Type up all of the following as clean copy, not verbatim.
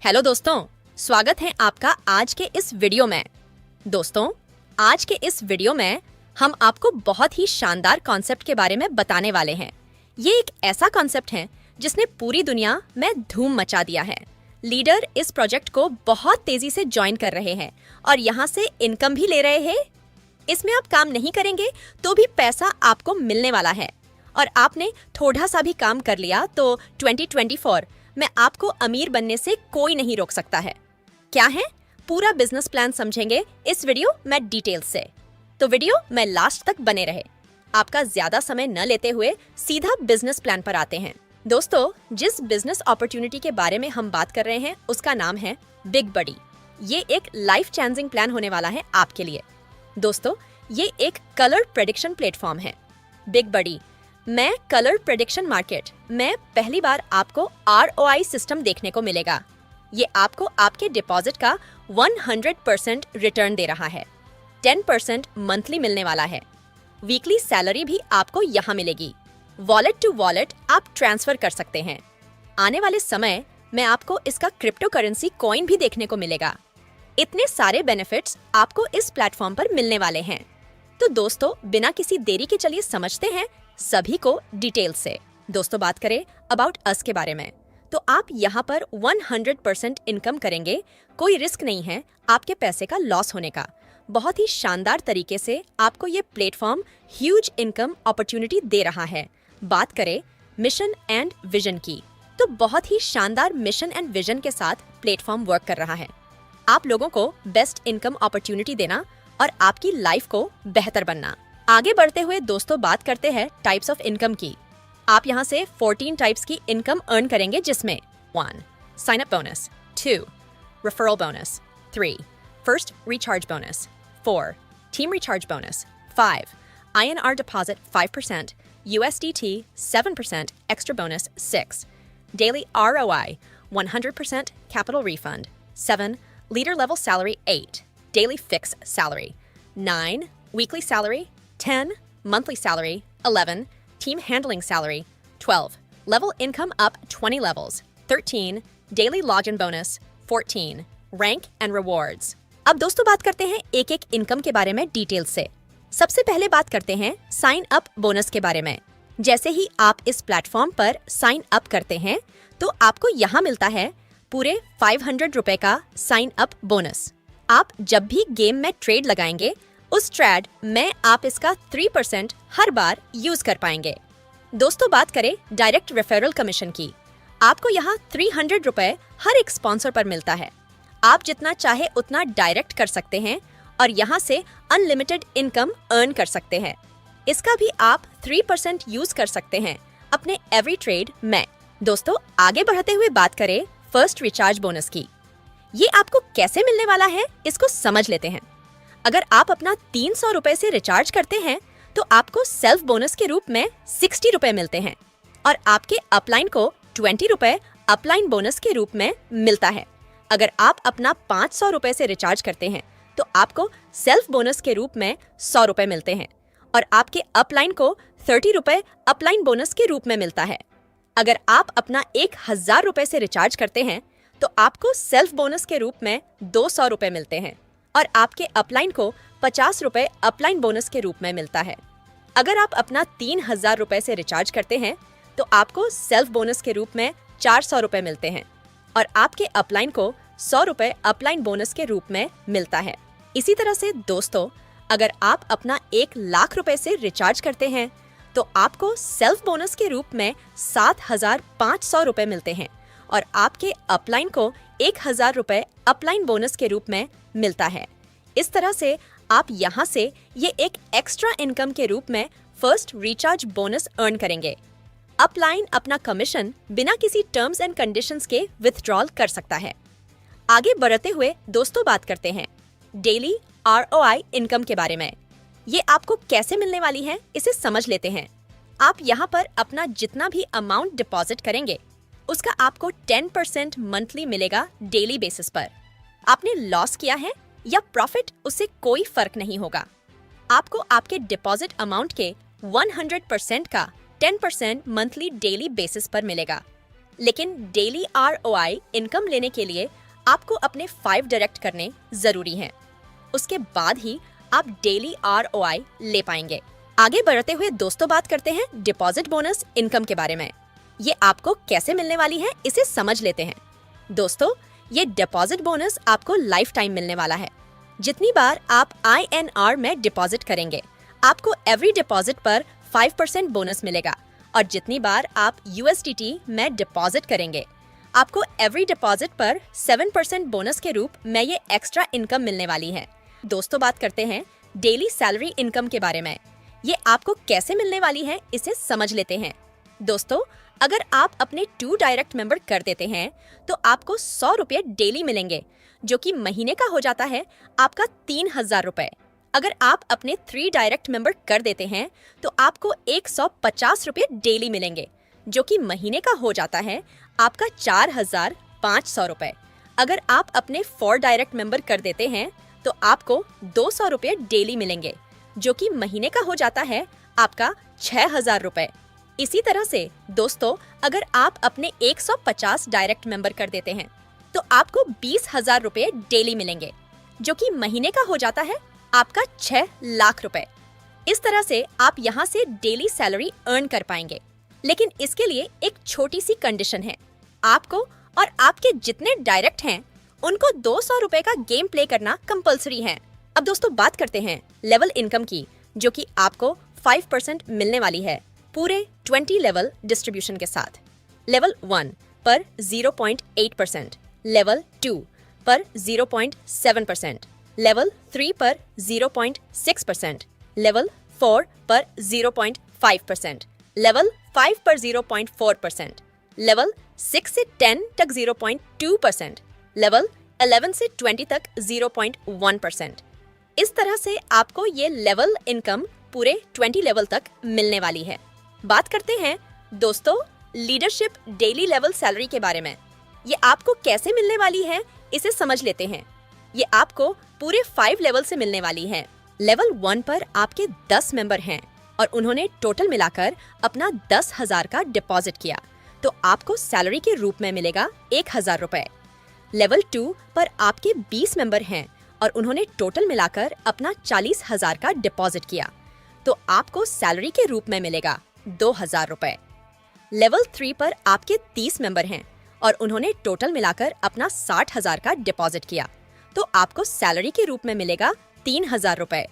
Hello दोस्तों, स्वागत है आपका आज के इस वीडियो में। दोस्तों, आज के इस वीडियो में हम आपको बहुत ही शानदार कॉन्सेप्ट के बारे में बताने वाले हैं। ये एक ऐसा कॉन्सेप्ट है जिसने पूरी दुनिया में धूम मचा दिया है। लीडर इस प्रोजेक्ट को बहुत तेजी से ज्वाइन कर रहे हैं और यहाँ से इनकम भी ले रहे हैं। इसमें आप काम नहीं करेंगे तो भी पैसा आपको मिलने वाला है और आपने थोड़ा सा भी काम कर लिया तो 2024 में आपको अमीर बनने से कोई नहीं रोक सकता है। क्या है? पूरा बिजनेस प्लान समझेंगे इस वीडियो में डिटेल से, तो वीडियो में लास्ट तक बने रहे। आपका ज्यादा समय न लेते हुए सीधा बिजनेस प्लान पर आते हैं। दोस्तों, जिस बिजनेस अपॉर्चुनिटी के बारे में हम बात कर रहे हैं उसका नाम है बिग बडी। ये एक लाइफ चेंजिंग प्लान होने वाला है आपके लिए। दोस्तों, ये एक कलर प्रेडिक्शन प्लेटफॉर्म है। बिग बडी में कलर प्रेडिक्शन मार्केट में पहली बार आपको ROI सिस्टम देखने को मिलेगा। ये आपको आपके डिपॉजिट का 100% रिटर्न दे रहा है। 10% मंथली मिलने वाला है। वीकली सैलरी भी आपको यहाँ मिलेगी। वॉलेट टू वॉलेट आप ट्रांसफर कर सकते हैं। आने वाले समय में आपको इसका क्रिप्टो करेंसी कॉइन भी देखने को मिलेगा। इतने सारे बेनिफिट्स आपको इस प्लेटफॉर्म पर मिलने वाले हैं। तो दोस्तों, बिना किसी देरी के चलिए समझते हैं सभी को डिटेल से। दोस्तों, बात करें अबाउट अस के बारे में, तो आप यहाँ पर 100% इनकम करेंगे। कोई रिस्क नहीं है आपके पैसे का लॉस होने का। बहुत ही शानदार तरीके से आपको ये प्लेटफॉर्म ह्यूज इनकम अपॉर्चुनिटी दे रहा है। बात करें मिशन एंड विजन की, तो बहुत ही शानदार मिशन एंड विजन के साथ प्लेटफॉर्म वर्क कर रहा है। आप लोगों को बेस्ट इनकम अपॉर्चुनिटी देना और आपकी लाइफ को बेहतर बनना। आगे बढ़ते हुए दोस्तों, बात करते हैं टाइप्स ऑफ इनकम की। आप यहाँ से 14 टाइप्स की इनकम अर्न करेंगे, जिसमें 1. Sign up bonus, 2. Referral bonus, 3. First recharge bonus, 4. Team recharge bonus, 5. INR deposit 5%, USDT 7%, extra bonus 6. Daily ROI 100% capital refund, 7. Leader level salary 8. Daily fixed salary 9. Weekly salary 10. Monthly salary 11. Team handling salary 12. Level income up 20 levels 13. Daily login bonus 14. Rank and rewards। अब दोस्तों, बात करते हैं एक एक income के बारे में डिटेल से। सबसे पहले बात करते हैं साइन अप बोनस के बारे में। जैसे ही आप इस प्लेटफॉर्म पर साइन अप करते हैं तो आपको यहाँ मिलता है पूरे 500 रुपए का साइन अप बोनस। आप जब भी गेम में ट्रेड लगाएंगे उस ट्रेड में आप इसका 3% हर बार यूज कर पाएंगे। दोस्तों, बात करें डायरेक्ट रेफरल कमीशन की, आपको यहाँ 300 रुपए हर एक स्पॉन्सर पर मिलता है। आप जितना चाहे उतना डायरेक्ट कर सकते हैं और यहाँ से अनलिमिटेड इनकम अर्न कर सकते हैं। इसका भी आप 3% यूज कर सकते हैं अपने एवरी ट्रेड में। दोस्तों, आगे बढ़ते हुए बात करें फर्स्ट रिचार्ज बोनस की। ये आपको कैसे मिलने वाला है, इसको समझ लेते हैं। अगर आप अपना 300 रुपए से रिचार्ज करते हैं तो आपको सेल्फ बोनस के रूप में 60 रुपए मिलते हैं और आपके अपलाइन को 20 रुपए अपलाइन बोनस के रूप में मिलता है। अगर आप अपना 500 रुपए से रिचार्ज करते हैं तो आपको सेल्फ बोनस के रूप में 100 रुपए मिलते हैं और आपके अपलाइन को 30 रुपए अपलाइन बोनस के रूप में मिलता है। अगर आप अपना 1000 रुपए से रिचार्ज करते हैं तो आपको सेल्फ बोनस के रूप में 200 रुपए मिलते हैं और आपके अपलाइन को 50 रुपए अपलाइन बोनस के रूप में मिलता है। अगर आप अपना 3000 रुपए से रिचार्ज करते हैं तो आपको सेल्फ बोनस के रूप में 400 रुपए मिलते हैं और आपके अपलाइन को 100 रुपए अपलाइन बोनस के रूप में मिलता है। इसी तरह से दोस्तों, अगर आप अपना 1,00,000 रुपए से रिचार्ज करते हैं तो आपको सेल्फ बोनस के रूप में 7,500 रुपए मिलते हैं और आपके अपलाइन को 1,000 रुपए अपलाइन बोनस के रूप में मिलता है। इस तरह से आप यहाँ से ये एक एक्स्ट्रा इनकम के रूप में फर्स्ट रिचार्ज बोनस अर्न करेंगे। अपलाइन अपना कमीशन बिना किसी टर्म्स एंड कंडीशंस के विथड्रॉल कर सकता है। आगे बढ़ते हुए दोस्तों, बात करते हैं डेली ROI इनकम के बारे में। ये आपको कैसे मिलने वाली है, इसे समझ लेते हैं। आप यहाँ पर अपना जितना भी अमाउंट डिपॉजिट करेंगे उसका आपको 10% मंथली मिलेगा डेली बेसिस पर। आपने लॉस किया है या प्रॉफिट, उससे कोई फर्क नहीं होगा। आपको आपके डिपॉजिट अमाउंट के 100% का 10% मंथली डेली बेसिस पर मिलेगा। लेकिन डेली ROI इनकम लेने के लिए आपको अपने 5 डायरेक्ट करने जरूरी हैं। उसके बाद ही आप डेली ROI ले पाएंगे। आगे बढ़ते हुए दोस्तों बात करते हैं डिपॉजिट बोनस इनकम के बारे में। ये आपको कैसे मिलने वाली है इसे समझ लेते हैं। दोस्तों, ये डिपॉजिट बोनस आपको लाइफ टाइम मिलने वाला है। जितनी बार आप INR में डिपॉजिट करेंगे, आपको एवरी डिपॉजिट पर 5% बोनस मिलेगा और जितनी बार आप USDT में डिपॉजिट करेंगे, आपको एवरी डिपॉजिट पर 7% बोनस के रूप में ये एक्स्ट्रा इनकम मिलने वाली है। दोस्तों, बात करते हैं डेली सैलरी इनकम के बारे में। ये आपको कैसे मिलने वाली है इसे समझ लेते हैं। दोस्तों, अगर आप अपने 2 डायरेक्ट मेंबर कर देते हैं तो आपको 100 रुपये डेली मिलेंगे, जो कि महीने का हो जाता है आपका 3000 रुपये। अगर आप अपने 3 डायरेक्ट मेंबर कर देते हैं तो आपको 150 रुपये डेली मिलेंगे, जो कि महीने का हो जाता है आपका 4500 रुपये। अगर आप अपने 4 डायरेक्ट मेंबर कर देते हैं तो आपको 200 रुपये डेली मिलेंगे, जो कि महीने का हो जाता है आपका 6000 रुपये। इसी तरह से दोस्तों, अगर आप अपने 150 डायरेक्ट मेंबर कर देते हैं तो आपको 20,000 रुपये डेली मिलेंगे, जो कि महीने का हो जाता है आपका 6 लाख रुपए। इस तरह से आप यहाँ से डेली सैलरी अर्न कर पाएंगे। लेकिन इसके लिए एक छोटी सी कंडीशन है। आपको और आपके जितने डायरेक्ट हैं उनको 200 रुपए का गेम प्ले करना कंपलसरी है। अब दोस्तों, बात करते हैं लेवल इनकम की, जो कि आपको 5% मिलने वाली है पूरे 20 लेवल डिस्ट्रीब्यूशन के साथ। लेवल 1 पर 0.8%, लेवल 2 पर 0.7%, लेवल 3 पर 0.6%, लेवल 4 पर 0.5%, लेवल 5 पर 0.4%, लेवल 6 से 10 तक 0.2%, लेवल 11 से 20 तक 0.1%। इस तरह से आपको ये लेवल इनकम पूरे 20 लेवल तक मिलने वाली है। बात करते हैं दोस्तों लीडरशिप डेली लेवल सैलरी के बारे में। ये आपको कैसे मिलने वाली है इसे समझ लेते हैं। ये आपको पूरे 5 लेवल से मिलने वाली है। लेवल 1 पर आपके 10 मेंबर हैं और उन्होंने टोटल मिलाकर अपना 10,000 का डिपॉजिट किया, तो आपको सैलरी के रूप में मिलेगा 1,000 रुपए। लेवल 2 पर आपके 20 मेंबर हैं और उन्होंने टोटल मिलाकर अपना 40,000 का डिपॉजिट किया, तो आपको सैलरी के रूप में मिलेगा 2,000 रुपए। लेवल 3 पर आपके 30 मेंबर हैं और उन्होंने टोटल मिलाकर अपना 60,000 का डिपॉजिट किया, तो आपको सैलरी के रूप में मिलेगा 3,000 रुपए।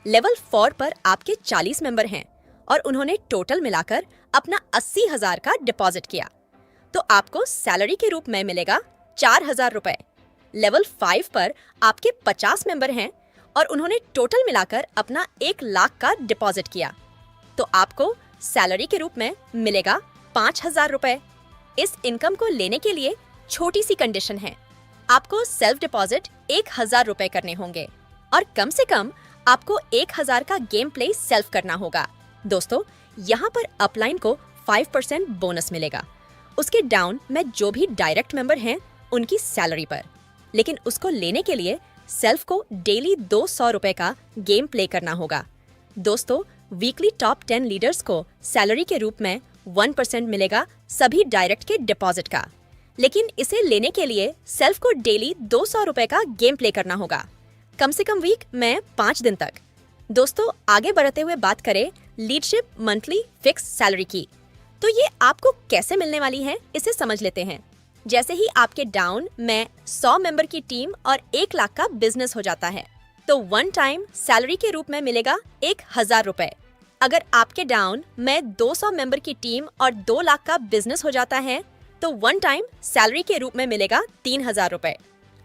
लेवल 4 पर आपके 40 मेंबर हैं और उन्होंने टोटल मिलाकर अपना 80,000 का डिपॉजिट किया, तो आपको सैलरी के रूप में मिलेगा 4,000 रुपए। लेवल 5 पर आपके 50 मेंबर हैं और उन्होंने टोटल मिलाकर अपना 1 लाख का डिपॉजिट किया, तो आपको सैलरी के रूप में मिलेगा 5,000 रुपए। इस इनकम को लेने के लिए छोटी सी कंडीशन है। आपको सेल्फ डिपॉजिट 1,000 रुपए करने होंगे और कम से कम आपको 1,000 का गेम प्ले सेल्फ करना होगा। दोस्तों, यहाँ पर अपलाइन को 5% बोनस मिलेगा, उसके डाउन में जो भी डायरेक्ट मेंबर हैं उनकी सैलरी पर। लेकिन उसको लेने के लिए सेल्फ को डेली 200 रुपए का गेम प्ले करना होगा। दोस्तों, वीकली टॉप 10 लीडर्स को सैलरी के रूप में 1% मिलेगा सभी डायरेक्ट के डिपॉजिट का। लेकिन इसे लेने के लिए सेल्फ को डेली 200 रुपए का गेम प्ले करना होगा, कम से कम वीक में 5 दिन तक। दोस्तों, आगे बढ़ते हुए बात करें लीडरशिप मंथली फिक्स सैलरी की, तो ये आपको कैसे मिलने वाली है इसे समझ लेते हैं। जैसे ही आपके डाउन में 100 मेंबर की टीम और 1 लाख का बिजनेस हो जाता है, तो 1 टाइम सैलरी के रूप में मिलेगा 1,000 रुपए। अगर आपके डाउन में 200 मेंबर की टीम और 2 लाख का बिजनेस हो जाता है, तो 1 टाइम सैलरी के रूप में मिलेगा 3,000 रुपए।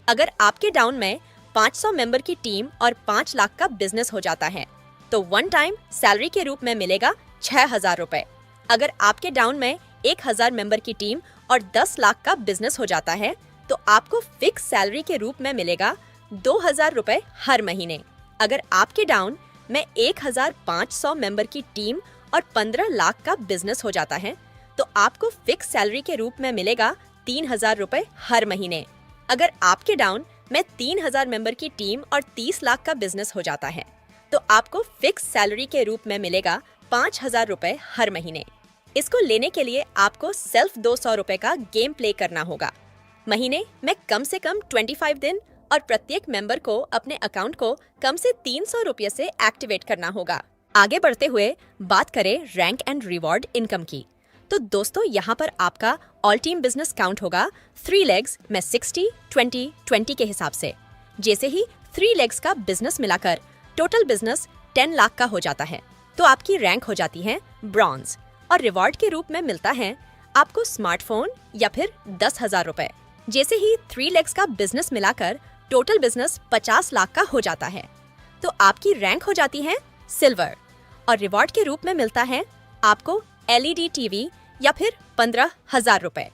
अगर आपके डाउन में 500 मेंबर की टीम और 5 लाख का बिजनेस हो जाता है, तो 1 टाइम सैलरी के रूप में मिलेगा 6,000 रुपए। अगर आपके डाउन में 1,000 मेंबर की टीम और 10 लाख का बिजनेस हो जाता है, तो आपको फिक्स सैलरी के रूप में मिलेगा 2,000 रुपए हर महीने। अगर आपके डाउन में 1,500 मेंबर की टीम और 15 लाख का बिजनेस हो जाता है, तो आपको फिक्स सैलरी के रूप में मिलेगा 3,000 रुपए हर महीने। अगर आपके डाउन में 3,000 मेंबर की टीम और 30 लाख का बिजनेस हो जाता है, तो आपको फिक्स सैलरी के रूप में मिलेगा 5,000 रुपए हर महीने। इसको लेने के लिए आपको सेल्फ 200 रुपए का गेम प्ले करना होगा। महीने में कम से कम 25 दिन और प्रत्येक मेंबर को अपने अकाउंट को कम से 300 रुपये से एक्टिवेट करना होगा। आगे बढ़ते हुए बात करें रैंक एंड रिवॉर्ड इनकम की, तो दोस्तों यहाँ पर आपका ऑल टीम बिजनेस काउंट होगा 3 लेग्स में 60, 20, 20 के हिसाब से। जैसे ही 3 लेग्स का बिजनेस मिलाकर टोटल बिजनेस 10 लाख का हो जाता है तो आपकी रैंक हो जाती है ब्रॉन्ज और रिवॉर्ड के रूप में मिलता है आपको स्मार्टफोन या फिर 10,000 रुपए। जैसे ही 3 लेग्स का बिजनेस मिलाकर टोटल बिजनेस 50 लाख का हो जाता है तो आपकी रैंक हो जाती है सिल्वर और रिवॉर्ड के रूप में मिलता है आपको LED टीवी या फिर 15,000 रुपए।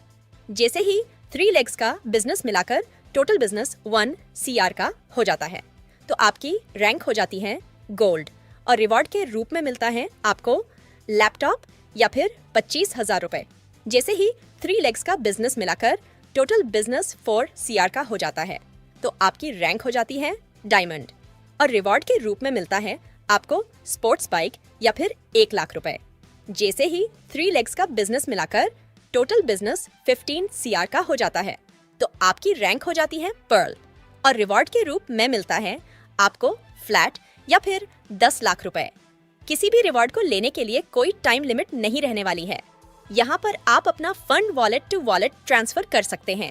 जैसे ही 3 लेग्स का बिजनेस मिलाकर टोटल बिजनेस 1 CR का हो जाता है तो आपकी रैंक हो जाती है गोल्ड और रिवॉर्ड के रूप में मिलता है आपको लैपटॉप या फिर 25,000 रुपए। जैसे ही 3 लेग्स का बिजनेस मिलाकर टोटल बिजनेस 4 CR का हो जाता है तो आपकी रैंक हो जाती है डायमंड और रिवॉर्ड के रूप में मिलता है आपको स्पोर्ट्स बाइक या फिर 1 लाख रुपए। जैसे ही 3 लेग्स का बिजनेस मिलाकर टोटल बिजनेस 15 CR का हो जाता है तो आपकी रैंक हो जाती है पर्ल और रिवॉर्ड के रूप में मिलता है आपको फ्लैट या फिर 10 लाख रुपए। किसी भी रिवॉर्ड को लेने के लिए कोई टाइम लिमिट नहीं रहने वाली है। यहाँ पर आप अपना fund wallet to wallet transfer कर सकते हैं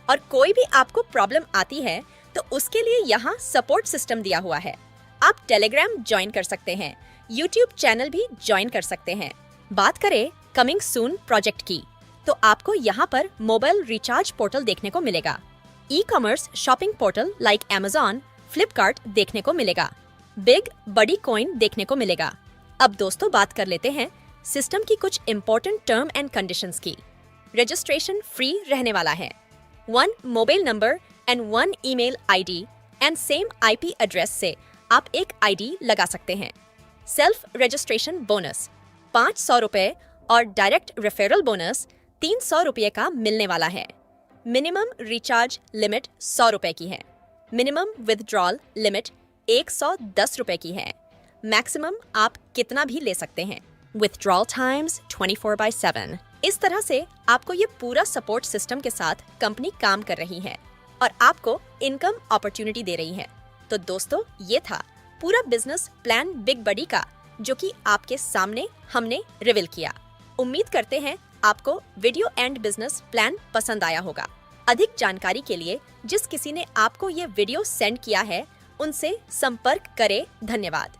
और कोई भी आपको प्रॉब्लम आती है तो उसके लिए यहाँ सपोर्ट सिस्टम दिया हुआ है। आप टेलीग्राम ज्वाइन कर सकते हैं, यूट्यूब चैनल भी ज्वाइन कर सकते हैं। बात करें कमिंग सून प्रोजेक्ट की, तो आपको यहाँ पर मोबाइल रिचार्ज पोर्टल देखने को मिलेगा, e-commerce shopping portal like Amazon, Flipkart देखने को मिलेगा, बिग बड़ी कॉइन देखने को मिलेगा। अब दोस्तों बात कर लेते हैं सिस्टम की कुछ इंपॉर्टेंट टर्म एंड कंडीशंस की। रजिस्ट्रेशन फ्री रहने वाला है। 1 mobile number and 1 email ID and same IP address से आप एक ID लगा सकते हैं। सेल्फ रजिस्ट्रेशन बोनस 500 रुपए और डायरेक्ट रेफरल बोनस 300 रुपये का मिलने वाला है। मिनिमम रिचार्ज लिमिट 100 रुपए की है। मिनिमम विथड्रॉल लिमिट 110 रुपए की है। मैक्सिमम आप कितना भी ले सकते हैं। Withdrawal times 24/7। इस तरह से आपको ये पूरा सपोर्ट सिस्टम के साथ कंपनी काम कर रही है और आपको इनकम अपॉर्चुनिटी दे रही है। तो दोस्तों ये था पूरा बिजनेस प्लान बिग बडी का, जो कि आपके सामने हमने रिवील किया। उम्मीद करते हैं आपको वीडियो एंड बिजनेस प्लान पसंद आया होगा। अधिक जानकारी के लिए जिस किसी ने आपको ये वीडियो सेंड किया है उनसे संपर्क करें। धन्यवाद।